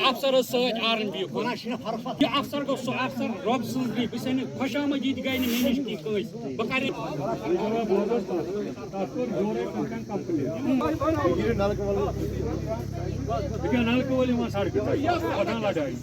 افسر آرمی یہ افسر گو سو افسر رب سن بس خوش آمدید گئی نش تھی بہ نلکہ ول سڑک لڑائی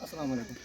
السلام علیکم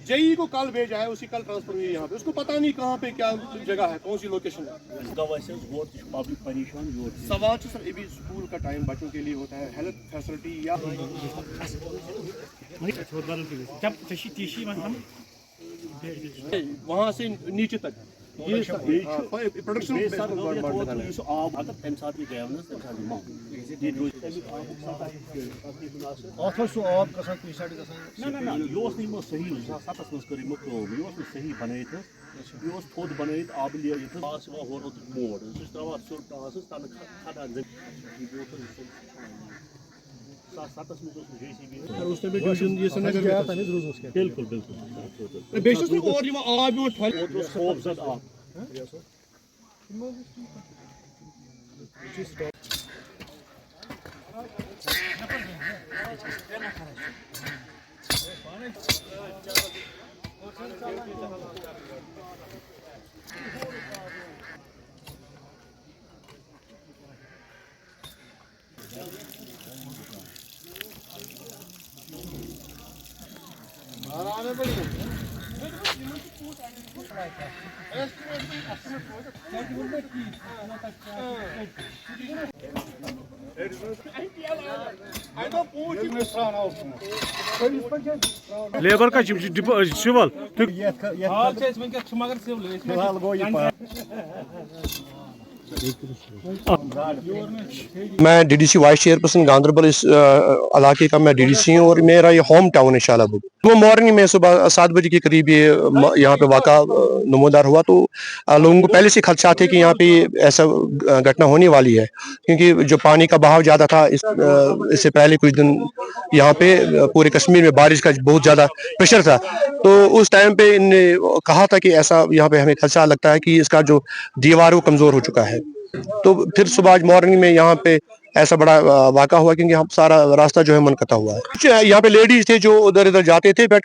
जेई को कल भेजा है, उसी कल ट्रांसफर हुई यहाँ पे, उसको पता नहीं कहाँ पे क्या जगह है, कौन सी लोकेशन है। सवाल सर अभी स्कूल का टाइम बच्चों के लिए होता है, हेल्थ फैसिलिटी या वहाँ से नीचे तक ये प्रोडक्शन صحیح بنائت یہ تھوت بنائت آب لائت موڑ سر کھان بالکل بالکل لیبر کا سول میں D D C vice chairperson Ganderbal اس علاقے کا میں ڈی ڈی سی ہوں اور میرا یہ ہوم ٹاؤن ہے شالہ بگ۔ وہ مارننگ میں صبح 7 بجے کے قریب یہ یہاں پہ واقعہ نمودار ہوا تو لوگوں کو پہلے سے خدشات تھے کہ یہاں پہ ایسا گھٹنا ہونے والی ہے، کیونکہ جو پانی کا بہاؤ زیادہ تھا اس سے پہلے کچھ دن یہاں پہ پورے کشمیر میں بارش کا بہت زیادہ پریشر تھا، تو اس ٹائم پہ ان نے کہا تھا کہ ایسا یہاں پہ ہمیں خدشہ لگتا ہے کہ اس کا جو دیوار وہ کمزور ہو چکا ہے۔ تو پھر صبح مارننگ میں یہاں پہ ऐसा बड़ा वाक़ा हुआ, क्योंकि हम सारा रास्ता जो है मुनक़ता हुआ है। कुछ यहाँ पे लेडीज़ थे जो उधर इधर जाते थे, बट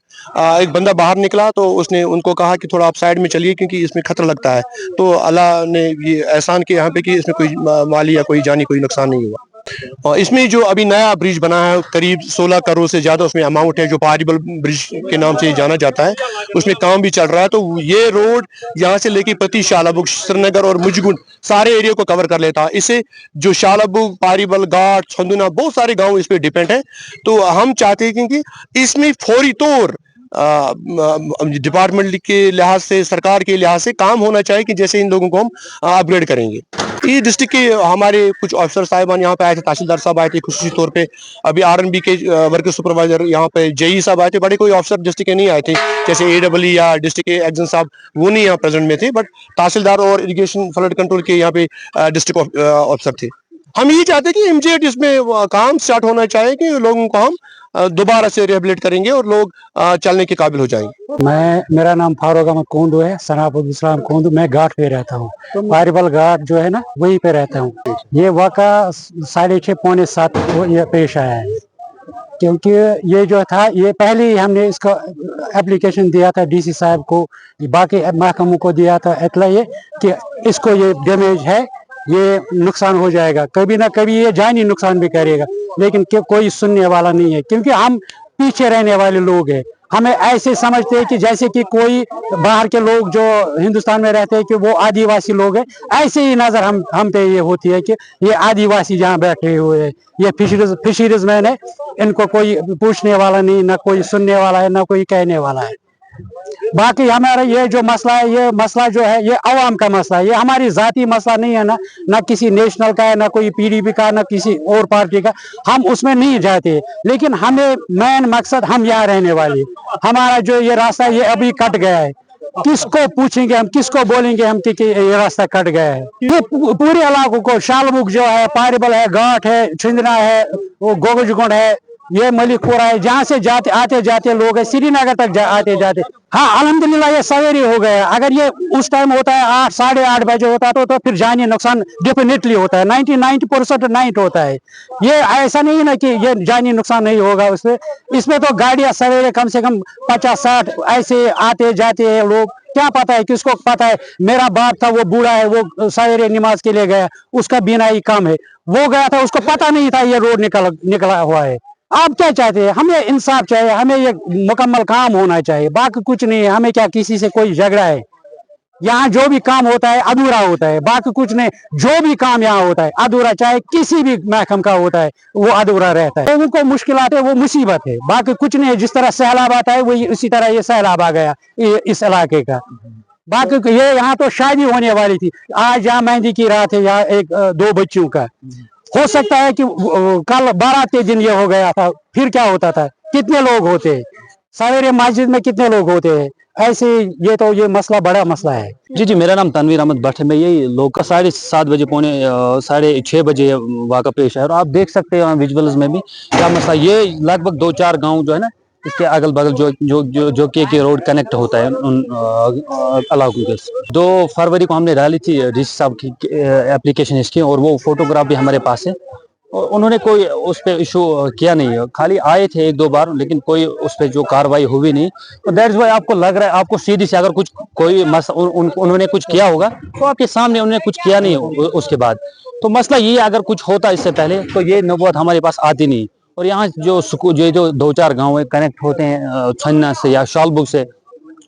एक बंदा बाहर निकला तो उसने उनको कहा कि थोड़ा आप साइड में चलिए, क्योंकि इसमें खतरा लगता है। तो अल्लाह ने ये एहसान किया यहाँ पे कि इसमें कोई माली या कोई जानी कोई नुकसान नहीं हुआ। और इसमें जो अभी नया ब्रिज बना है, करीब 16 करोड़ से ज़्यादा उसमें अमाउंट है, जो पारिबल ब्रिज के नाम से जाना जाता है, उसमें काम भी चल रहा है। तो ये रोड यहाँ से लेके पति शालाबुग, श्रीनगर और मुजगुन सारे एरिया को कवर कर लेता है। इससे जो शालाबुग, पारिबल, घाट, छंदुना, बहुत सारे गांव इस पे डिपेंड है। तो हम चाहते हैं कि इसमें फौरी तौर डिपार्टमेंट के लिहाज से, सरकार के लिहाज से काम होना चाहिए कि जैसे इन लोगों को हम अपग्रेड करेंगे। ये डिस्ट्रिक्ट के हमारे कुछ ऑफिसर साहिबान यहाँ पे आए थे, तहसीलदार साहब आए थे खुसूसी तौर पे, अभी आरएनबी के वर्क सुपरवाइजर यहाँ पे जेई साहब आए थे। बड़े कोई ऑफिसर डिस्ट्रिक्ट के नहीं आए थे, जैसे AEE या डिस्ट्रिक्ट के एग्जन साहब, वो नहीं यहाँ प्रेजेंट में थे, बट तहसीलदार और इरिगेशन फ्लड कंट्रोल के यहाँ पे डिस्ट्रिक्ट ऑफिसर थे। हम ये चाहते हैं कि इमीडिएट इसमें काम स्टार्ट होना चाहिए कि लोगों को हम दोबारा से रिहेबिलिट करेंगे और लोग चलने के काबिल हो जाएंगे। मेरा नाम फारूक अहमद कोंडू है, सनापुर इस्लाम कोंडू। मैं घाट पे रहता हूँ, पारिबल घाट जो है ना, वहीं पे रहता हूँ। ये वाक़ा 6:30 पौने 7 को ये पेश आया है, क्योंकि ये जो था, ये पहले ही हमने इसका एप्लीकेशन दिया था DC साहब को, बाकी महकमों को दिया था इतला ये कि इसको ये डैमेज है, ये नुकसान हो जाएगा, कभी ना कभी ये जानी नुकसान भी करेगा, लेकिन कोई सुनने वाला नहीं है। क्योंकि हम पीछे रहने वाले लोग हैं, हमें ऐसे समझते हैं कि जैसे कि कोई बाहर के लोग जो हिंदुस्तान में रहते हैं कि वो आदिवासी लोग हैं, ऐसे ही नजर हम पे ये होती है कि ये आदिवासी जहाँ बैठे हुए हैं, ये फिशरीज मैन है, इनको कोई पूछने वाला नहीं, ना कोई सुनने वाला है, ना कोई कहने वाला है। बाकी हमारा ये जो मसला है, ये मसला जो है, ये अवाम का मसला है, ये हमारी जाती मसला नहीं है, ना किसी नेशनल का है, ना कोई PDP का, ना किसी और पार्टी का, हम उसमें नहीं जाते। लेकिन हमें मेन मकसद, हम यहाँ रहने वाले, हमारा जो ये रास्ता ये अभी कट गया है, किसको पूछेंगे हम, किसको बोलेंगे हम कि ये रास्ता कट गया है। ये पूरे इलाकों को, शालबुग जो है, पारिबल है, घाट है, छिंदना है, वो गोगजगुंड है, ये मलिकपुरा है, जहाँ से आते जाते लोग है, श्रीनगर तक आते जाते। हाँ, अल्हम्दुलिल्लाह ये सवेरे हो गया। अगर ये उस टाइम होता है 8 साढ़े 8 बजे होता तो फिर जानी नुकसान डेफिनेटली होता है, 90% नाइट होता है। ये ऐसा नहीं है ना कि ये जानी नुकसान नहीं होगा इसमें तो गाड़ियां सवेरे कम से कम 50-60 ऐसे आते जाते हैं लोग। क्या पता है, किसको पता है। मेरा बाप था, वो बूढ़ा है, वो सवेरे नमाज के लिए गया, उसका बीनाई कम है, वो गया था, उसको पता नहीं था ये रोड निकला हुआ है। आप क्या चाहते हैं? हमें इंसाफ चाहिए, हमें ये मुकम्मल काम होना चाहिए, बाकी कुछ नहीं है। हमें क्या किसी से कोई झगड़ा है? यहाँ जो भी काम होता है अधूरा होता है, बाकी कुछ नहीं। जो भी काम यहाँ होता है अधूरा, चाहे किसी भी महकम का होता है, वो अधूरा रहता है। लोगों को मुश्किलात है, वो मुसीबत है, बाकी कुछ नहीं है। जिस तरह सैलाब आता है, वही उसी तरह ये सैलाब आ गया इस इलाके का। बाकी ये यहाँ तो शादी होने वाली थी, आज यहाँ मेहंदी की रात है, यहाँ 2 बच्चों का। हो सकता है कि कल बारात के दिन ये हो गया था, फिर क्या होता था? कितने लोग होते हैं सवेरे मस्जिद में, कितने लोग होते हैं ऐसे। ये मसला बड़ा मसला है। जी, मेरा नाम तनवीर अहमद भट्ट है। मैं यही लोग का 7:30 बजे पौने 6:30 बजे वाक़ा पेश है। और आप देख सकते हैं विजुअल्स में भी क्या मसला। ये लगभग 2-4 गांव जो है ना, इसके अगल बगल जो के रोड कनेक्ट होता है उन इलाकों के। 2 फरवरी को हमने डाली थी DC साहब की एप्लीकेशन इसकी, और वो फोटोग्राफ भी हमारे पास है। और उन्होंने कोई उस पर इशू किया नहीं है, खाली आए थे 1-2 बार, लेकिन कोई उस पर जो कार्रवाई हुई नहीं। तो दैट्स व्हाई आपको लग रहा है, आपको सीधी से अगर उन्होंने कुछ किया होगा तो आपके सामने उन्होंने कुछ किया नहीं उसके बाद। तो मसला ये, अगर कुछ होता इससे पहले तो ये नौबत हमारे पास आती नहीं। और यहाँ जो 2-4 गाँव है कनेक्ट होते हैं छन्ना से या शालबुग से।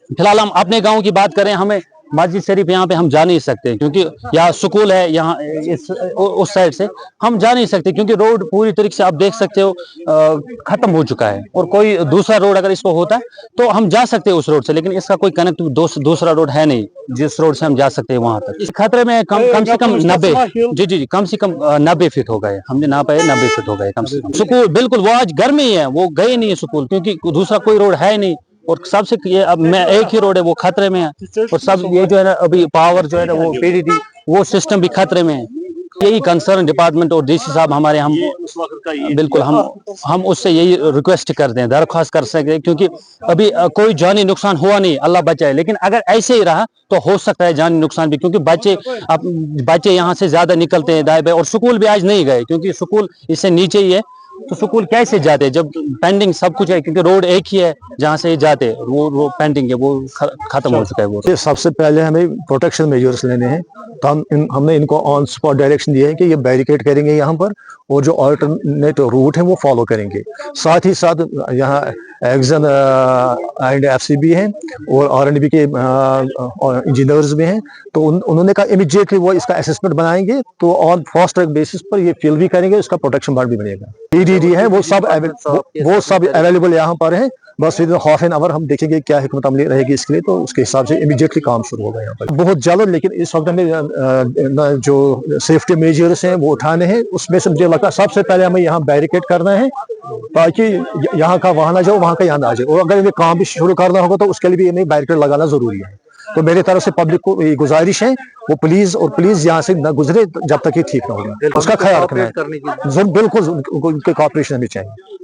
फिलहाल हम अपने गाँव की बात करें, हमें मस्जिद शरीफ यहाँ पे हम जा नहीं सकते, क्योंकि यहाँ स्कूल है, यहाँ उस साइड से हम जा नहीं सकते, क्योंकि रोड पूरी तरीके से आप देख सकते हो खत्म हो चुका है। और कोई दूसरा रोड अगर इसको होता तो हम जा सकते हैं उस रोड से, लेकिन इसका कोई कनेक्ट दूसरा रोड है नहीं जिस रोड से हम जा सकते हैं वहां तक। इस खतरे में कम से कम 90 कम से कम 90 फीट हो गए, हमने ना पाए 90 फीट हो गए कम से कम। स्कूल बिल्कुल, वो आज गर्मी है, वो गए नहीं है स्कूल, क्योंकि दूसरा कोई रोड है नहीं। और सबसे ये अब मैं एक ही रोड है, वो खतरे में है। और सब ये जो है ना, अभी पावर जो है ना, वो PDD वो सिस्टम भी खतरे में है। यही कंसर्न डिपार्टमेंट और डीसी साहब हमारे हम बिल्कुल हम उससे यही रिक्वेस्ट करते हैं, दरख्वास्त कर सकते हैं, क्योंकि अभी कोई जानी नुकसान हुआ नहीं, अल्लाह बचाए, लेकिन अगर ऐसे ही रहा तो हो सकता है जानी नुकसान भी, क्योंकि बच्चे यहाँ से ज्यादा निकलते हैं दाएं बाएं, और स्कूल भी आज नहीं गए क्योंकि स्कूल इससे नीचे ही है, तो स्कूल कैसे जाते हैं जब पेंडिंग सब कुछ है, क्योंकि रोड एक ही है जहाँ से ये जाते, वो पेंडिंग है, वो खत्म हो चुका है वो। सबसे पहले हमें प्रोटेक्शन मेजर्स लेने हैं, तो हमने इनको ऑन स्पॉट डायरेक्शन दिया है कि ये बैरिकेड करेंगे यहाँ पर, और जो अल्टरनेट रूट है वो फॉलो करेंगे। साथ ही साथ यहाँ एक्सन एंड FCB हैं और R&B के इंजीनियर्स भी हैं, तो उन्होंने कहा इमीडिएटली वो इसका असेसमेंट बनाएंगे, तो ऑन फास्ट ट्रैक बेसिस पर ये फिल भी करेंगे, इसका प्रोटेक्शन बांड भी बनेगा। PDD है वो सब अवेलेबल यहाँ पर है, बस विद हाफ एन आवर हम देखेंगे क्या हिकमत अमली रहेगी इसके लिए, तो उसके हिसाब से इमीडिएटली काम शुरू होगा यहाँ पर बहुत जल्द। लेकिन इस वक्त हमें जो सेफ्टी मेजर्स हैं वो उठाने हैं, उसमें से मुझे लगता है सबसे पहले हमें यहाँ बैरिकेड करना है, ताकि यहाँ का वहाँ ना जाओ, वहाँ का यहाँ ना आ जाए, और अगर इन्हें काम भी शुरू करना होगा तो उसके लिए भी इन्हें बैरिकेड लगाना जरूरी है। तो मेरी तरफ से पब्लिक को ये गुजारिश है, वो प्लीज यहाँ से न गुजरे जब तक ये ठीक ना होगा, उसका ख्याल रखना है, बिल्कुल उनके कॉपरेशन हमें चाहिए।